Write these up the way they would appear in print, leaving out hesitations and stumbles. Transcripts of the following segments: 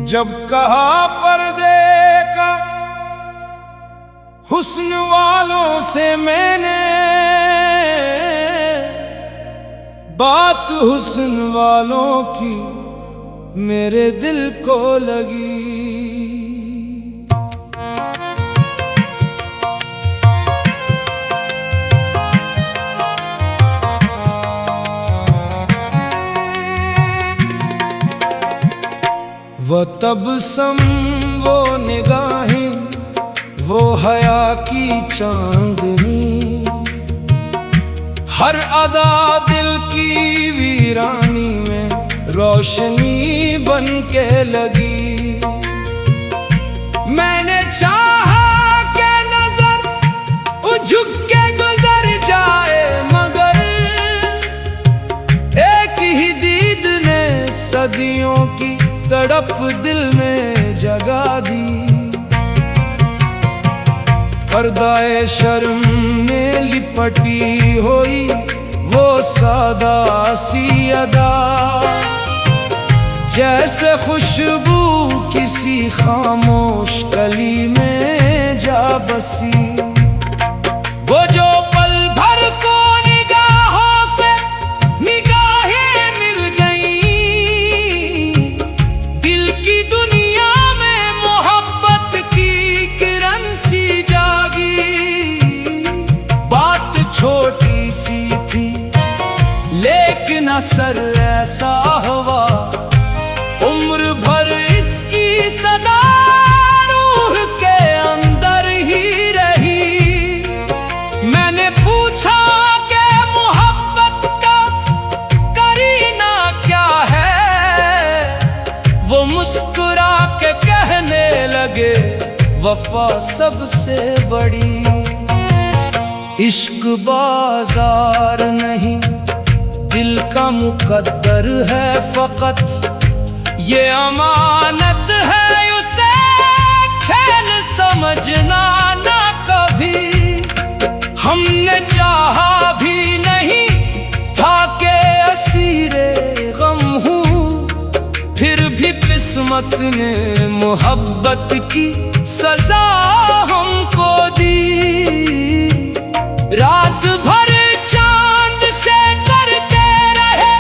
जब कहा पर्दे का हुस्न वालों से मैंने, बात हुस्न वालों की मेरे दिल को लगी। वो तबस्सुम, वो निगाहें, वो हया की चांदनी, हर अदा दिल की वीरानी में रोशनी बन के लगी। मैंने चाहा कि नजर झुक के गुजर जाए, मगर एक ही दीद ने सदियों की तड़प दिल में जगा दी। पर्दाए शर्म में लिपटी हुई वो सादा सी अदा, जैसे खुशबू किसी खामोश कली में जा बसी। वो जो पल भर को निगाहों से निगाहें मिल गई, दिल की दुनिया में मोहब्बत की किरण सी जागी। बात छोटी सी थी लेकिन असर ऐसा हुआ, उम्र भर इसकी सदा रूह के अंदर ही रही। मैंने पूछा कि मोहब्बत का करीना क्या है, वो मुस्कुरा के कहने लगे वफा सबसे बड़ी। इश्क बाजार नहीं दिल का मुकद्दर है फकत, ये अमानत है उसे खेल समझना ना कभी। हमने चाहा भी नहीं था कि असीरे गम हूँ, फिर भी किस्मत ने मोहब्बत की सजा हमको दी। रात भर चांद से करते रहे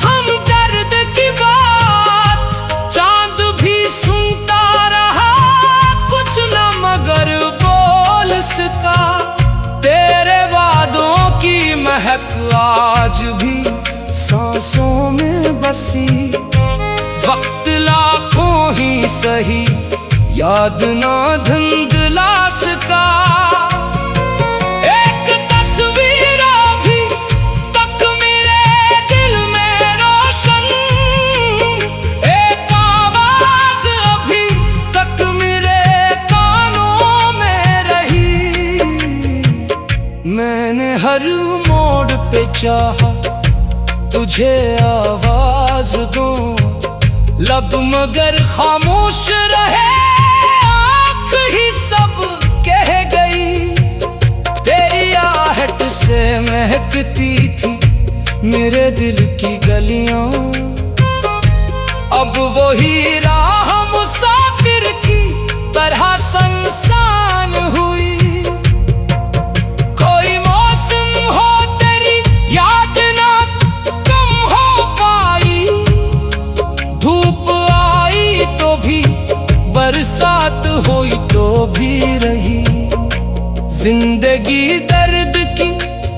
हम दर्द की बात, चांद भी सुनता रहा कुछ न मगर बोल सका। तेरे वादों की महक आज भी सांसों में बसी, वक्त लाखों ही सही याद ना धुंधला सका। एक तस्वीर अभी तक मेरे दिल में रोशन, एक आवाज अभी तक मेरे कानों में रही। मैंने हर मोड़ पे चाहा तुझे आवाज दूं, लब मगर खामोश रहे, आँख ही सब कह गई। तेरी आहट से महकती थी मेरे दिल की गलियां, अब वही राह मुसाफिर की तरह सुनसान हुई। कोई मौसम हो तेरी याद ना कम हो पाई, धूप आई तो भी बरसात हुई तो भी रही। जिंदगी दर्द की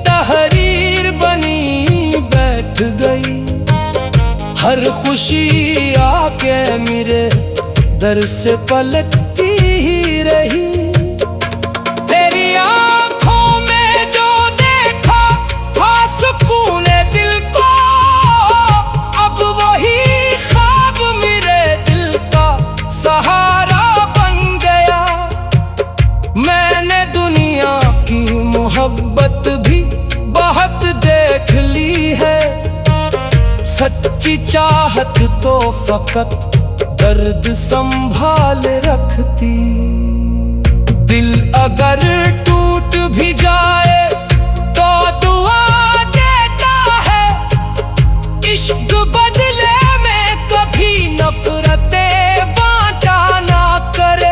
तहरीर बनी बैठ गई, हर खुशी आके मेरे दर से पलटती ही रही। तेरी आंखों में जो देखा था सुकून दिल को, अब वही ख्वाब मेरे दिल का सहारा बन गया। मैंने दुनिया की मोहब्बत भी बहुत देख ली है, सच्ची चाहत तो फकत दर्द संभाल रखती। दिल अगर टूट भी जाए तो दुआ देता है, इश्क बदले में कभी नफरतें बांटा ना करे।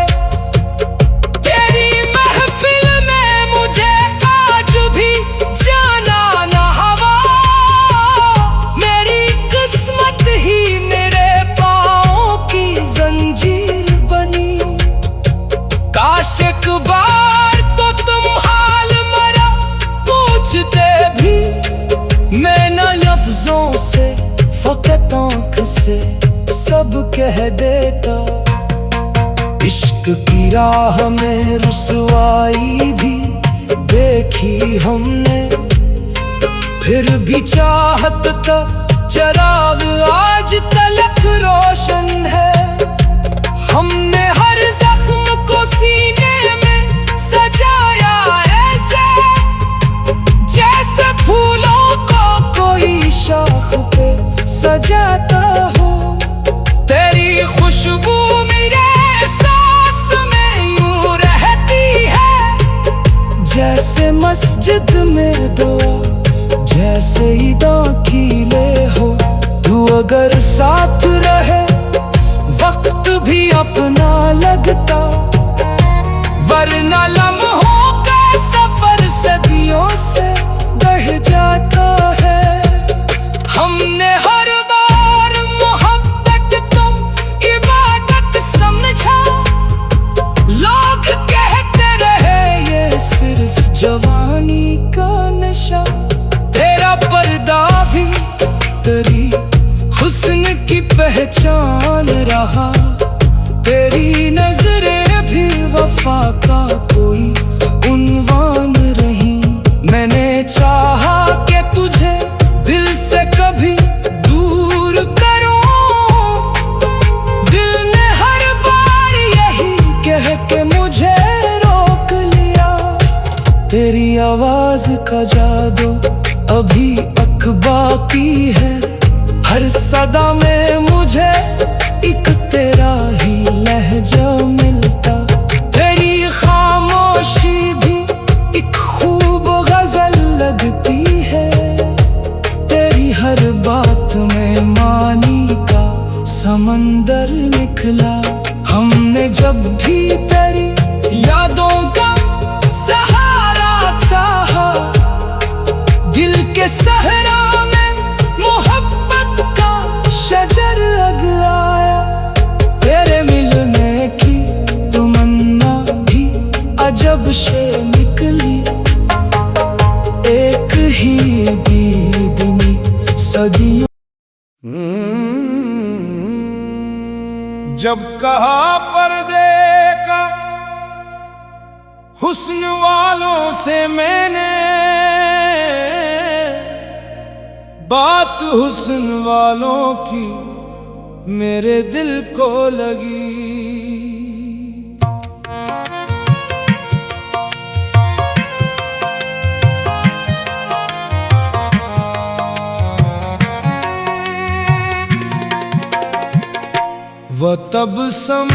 तेरी महफिल में मुझे आज भी जाना ना हवा। मेरी किस्मत ही मेरे पाँव की जंजीर बनी। काश एक बार तो तुम हाल मरा पूछते भी। मैं न लफ्जों से फकत आँख से सब कह देता। इश्क की राह में रुसवाई भी देखी हमने, फिर भी चाहत का चिराग आज तलक रोशन है। हमने हर जख्म को सीने में सजाया ऐसे, जैसे फूलों को कोई शाख पे सजाता हो। तेरी खुशबू मेरे सांस में यूं रहती है, जैसे मस्जिद में दुआ, जैसे ईदों की ले हो। तू अगर साथ रहे वक्त भी अपना लगता, वरना लम्हों का सफर सदियों से बढ़ जाता है। हमने हर बार मोहब्बत को इबादत समझा। लोग कहते रहे ये सिर्फ जवानी का नशा। तेरा पर्दा भी तेरी हुस्न की पहचान रहा। तेरी नजरें भी वफा का कोई उन्वान रही। मैंने चाहा कि तुझे दिल से कभी दूर करूं। दिल ने हर बार यही कह के मुझे रोक लिया। तेरी आवाज का जादू अभी तक बाकी है। हर सदा में मुझे एक तेरा ही लहजा मिलता। तेरी खामोशी भी एक खूब गजल लगती है। तेरी हर बात में मानी का समंदर निकला। हमने जब भी तेरी यादों का सहारा चाहा, दिल के सहरा में मोहब्बत का शजर उगाया। तेरे मिलने की तमन्ना भी अजब से निकली। एक ही दीद में सदियों। जब कहा पर्दे का हुस्न वालों से मैंने, बात हुस्न वालों की मेरे दिल को लगी। वो तबसम,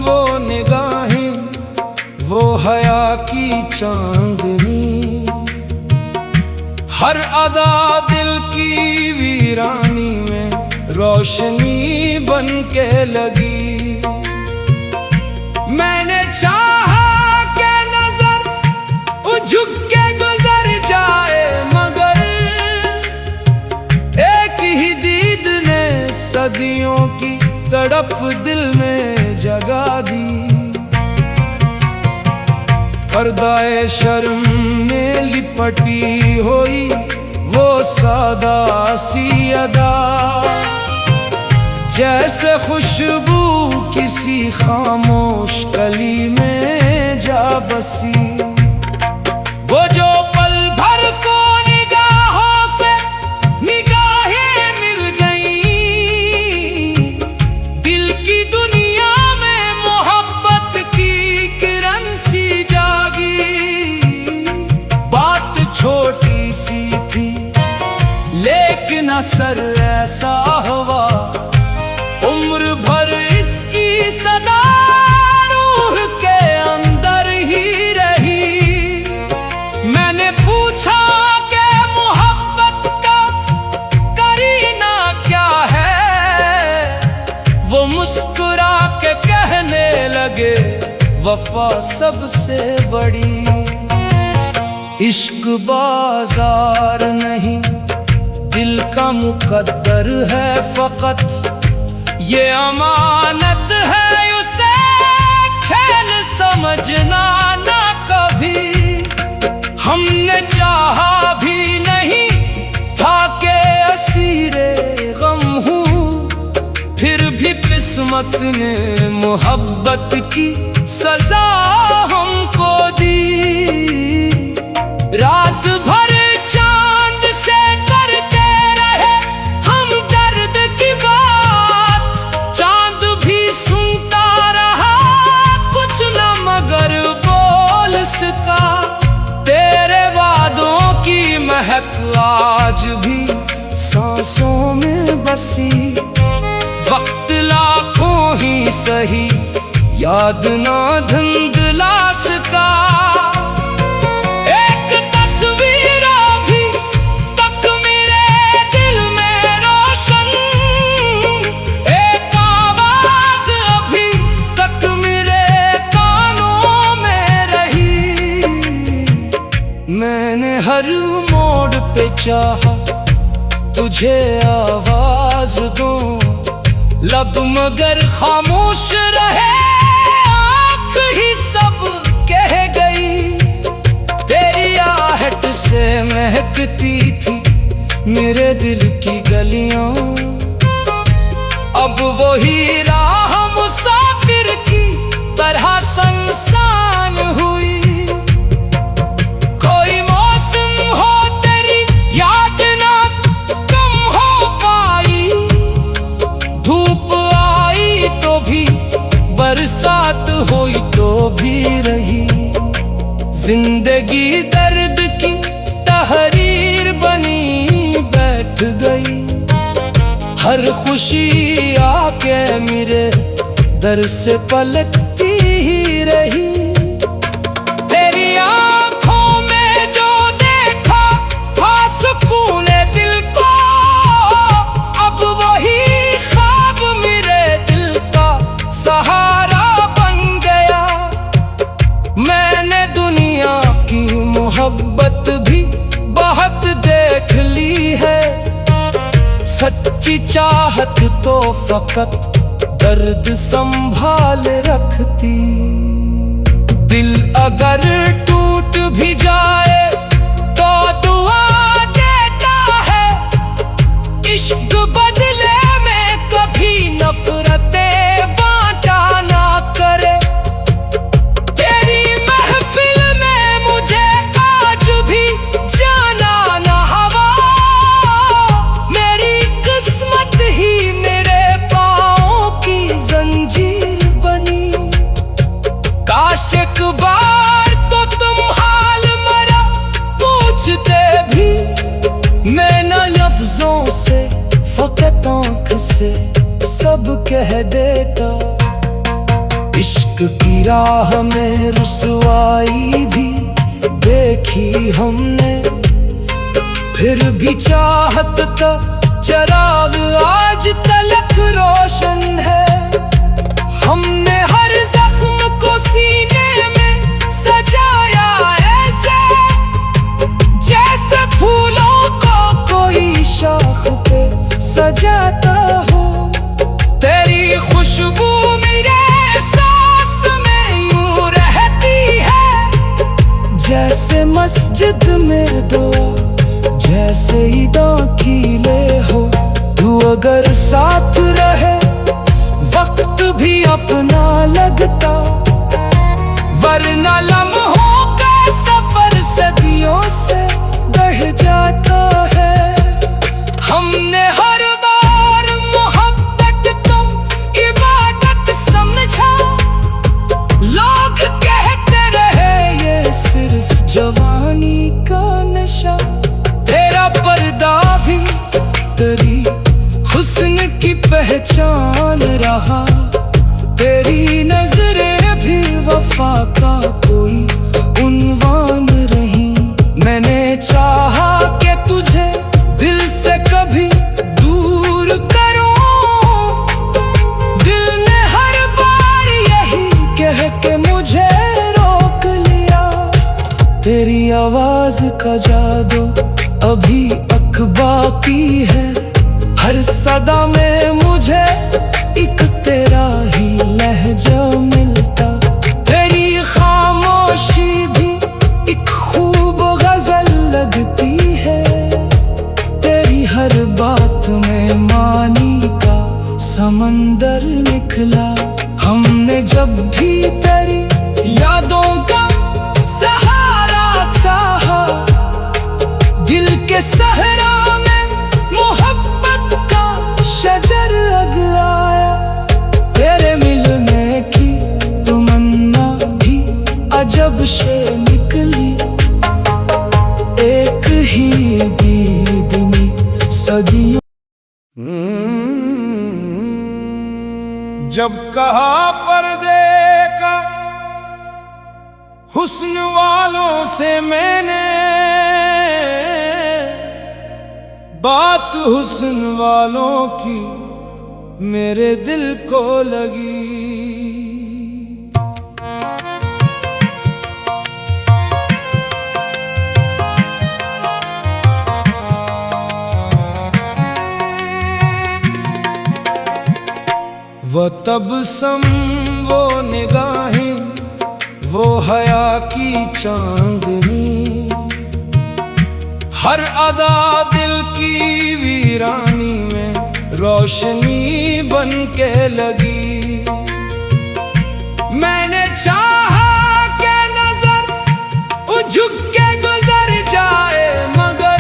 वो निगाहें, वो हया की चांदनी, हर अदा दिल की वीरानी में रोशनी बन के लगी। मैंने चाहा कि नजर झुक के गुजर जाए, मगर एक ही दीद ने सदियों की तड़प दिल में जगा दी। पर्दाए शर्म में लिपटी हुई वो सादा सी अदा, जैसे खुशबू किसी खामोश कली में जा बसी। वो जो पल भर को निगाहों से निगाहें मिल गई, दिल की दुनिया में मोहब्बत की किरण सी जागी। बात छोटी सी थी लेकिन असर ऐसा हुआ, उम्र भर इसकी सदा रूह के अंदर ही रह वफा सबसे बड़ी। इश्क बाजार नहीं, दिल का मुकद्दर है फकत, ये अमानत है उसे खेल समझना ना कभी। हमने चाहा भी नहीं था के असीरे गम हूँ, फिर भी किस्मत ने मोहब्बत की सजा हमको दी। रात भर चांद से करते रहे हम दर्द की बात, चांद भी सुनता रहा कुछ न मगर बोल सका। तेरे वादों की महक आज भी सांसों में बसी, वक्त लाखों ही सही याद ना धुंधला सका। एक तस्वीर अभी तक मेरे दिल में रोशन, एक आवाज अभी तक मेरे कानों में रही। मैंने हर मोड़ पे चाहा तुझे आवाज दूं, लब मगर खामोश रहे, आँख ही सब कह गई। तेरी आहट से महकती थी मेरे दिल की गलियां, अब वही राह मुसाफिर की तरह सुनसान हुई। कोई मौसम हो तेरी याद ना कम हो पाई, धूप आई तो भी बरसात हुई तो भी रही। जिंदगी दर्द की तहरीर बनी बैठ गई, हर खुशी आके मेरे दर से पलटती ही रही। तेरी आंखों में जो देखा था सुकून दिल को, अब वही ख्वाब मेरे दिल का सहारा बन गया। मैंने दुनिया की मोहब्बत भी बहुत देख ली है, सच्ची चाहत तो फकत दर्द संभाल रखती। दिल अगर टूट भी जाए तो दुआ देता है, इश्क बदले में कभी नफरतें बांटा ना करे। तेरी महफिल में मुझे आज भी जाना ना हवा, मेरी किस्मत ही मेरे पाँव की जंजीर बनी। काश एक बार तो तुम हाल मरा पूछते भी, मैं न लफ्जों से फकत आँख से सब कह देता। इश्क की राह में रुसवाई भी देखी हमने, फिर भी चाहत का चराग आज तलक रोशन है। हमने हर जख्म को सीने में सजाया ऐसे, जैसे फूलों को कोई शाख पे सजाता हो। तेरी खुशबू मेरे सांस में यूं रहती है, जैसे मस्जिद में दुआ, जैसे ही दाखिले हो। तू अगर साथ रहे वक्त भी अपना लगता, वरना लम्हों का सफर सदियों से बढ़ जाता है। हमने हर बार मोहब्बत को इबादत समझा, लोग कहते रहे ये सिर्फ जवानी का नशा। तेरा पर्दा भी तेरी हुस्न की पहचान रहा, तेरी नजरें भी वफा का कोई उन्वान रही। मैंने चाहा कि तुझे दिल से कभी दूर करूं, दिल ने हर बार यही कह के मुझे का जादू अभी अक बाकी है। हर सदा में मुझे एक तेरा ही लहजा मिलता। तेरी खामोशी भी एक खूब गजल लगती है। तेरी हर बात में मानी का समंदर निकला। हमने जब भी तेरी यादों का सहारा चाहा, दिल के सहरा में मोहब्बत का शजर उगाया। तेरे मिलने की तमन्ना भी अजब से निकली। एक ही दीद में सदियों। जब कहा पर्दे का हुस्न वालों से मैंने, बात हुस्न वालों की मेरे दिल को लगी। वो तबस्सुम, वो निगाहें, वो हया की चांदनी, हर अदा दिल की वीरानी में रोशनी बन के लगी। मैंने चाहा कि नजर झुक के गुजर जाए, मगर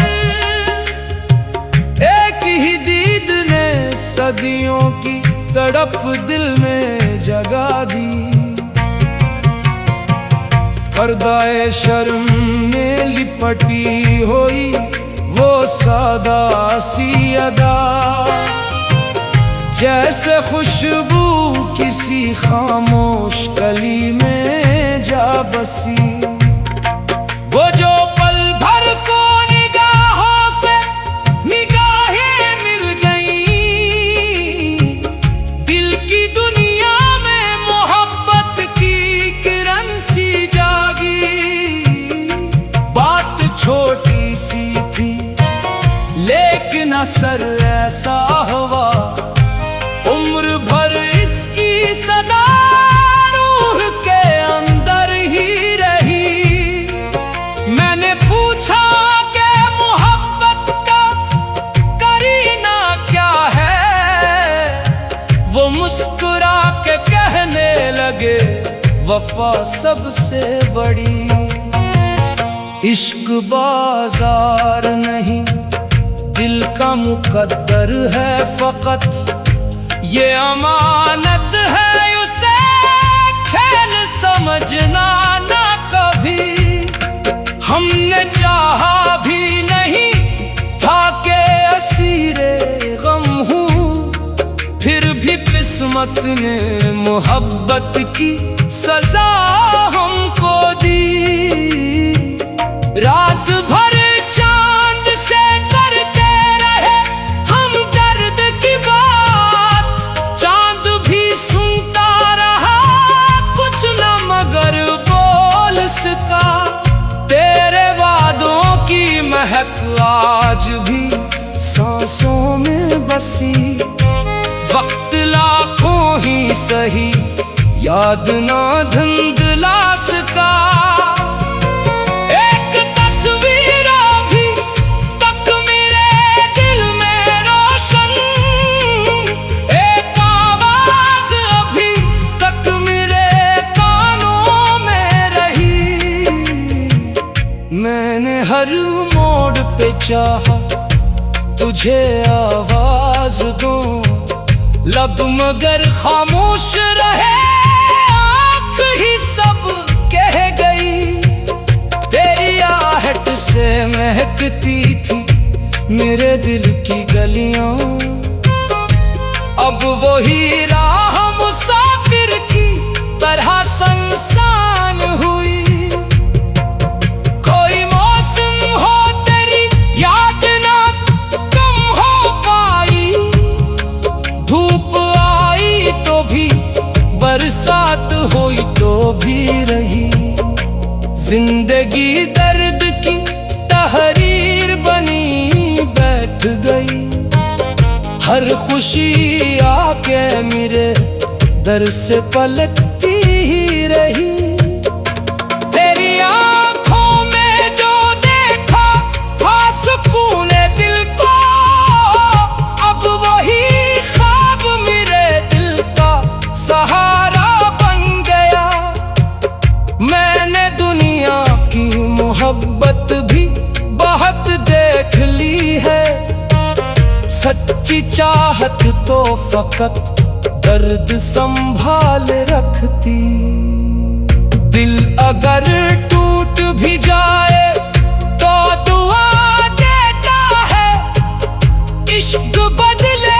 एक ही दीद ने सदियों की तड़प दिल में जगा दी। पर्दाए शर्म में लिपटी हुई वो सादा सी अदा, जैसे खुशबू किसी खामोश कली में जा बसी। वो जो पल भर को निगाहों से निगाहें मिल गई, दिल की दुनिया में मोहब्बत की किरण सी जागी। बात छोटी सी थी लेकिन असर ऐसा हुआ, उम्र भर इसकी सदा रूह के अंदर ही रही। मैंने पूछा कि मोहब्बत का करीना क्या है, वो मुस्कुरा के कहने लगे वफा सबसे बड़ी। इश्क बाजार नहीं दिल का मुकद्दर है फकत, ये अमानत है उसे खेल समझना ना कभी। हमने चाहा भी नहीं था कि असीरे गम हूँ, फिर भी किस्मत ने मोहब्बत की सजा हमको दी। रात भर चांद से करते रहे हम दर्द की बात, चांद भी सुनता रहा कुछ न मगर बोल सका। तेरे वादों की महक आज भी सांसों में बसी, वक्त लाखों ही सही याद ना धुंधला सका। मैंने हर मोड़ पे चाहा तुझे आवाज दूं, लब मगर खामोश रहे, आँख ही सब कह गई। तेरी आहट से महकती थी मेरे दिल की गलियां, अब वही राह मुसाफिर की तरह सुनसान हुई। बरसात हुई तो भी रही, जिंदगी दर्द की तहरीर बनी बैठ गई। हर खुशी आके मेरे दर से पलटती ही रही। तेरी आंखों में जो देखा था सुकून दिल को, अब वही ख्वाब मेरे दिल का सहारा बन गया। मैंने दुनिया की मोहब्बत भी बहुत देख ली है, सच्ची चाहत तो फकत दर्द संभाल रखती। दिल अगर टूट भी जाए तो दुआ देता है, इश्क बदले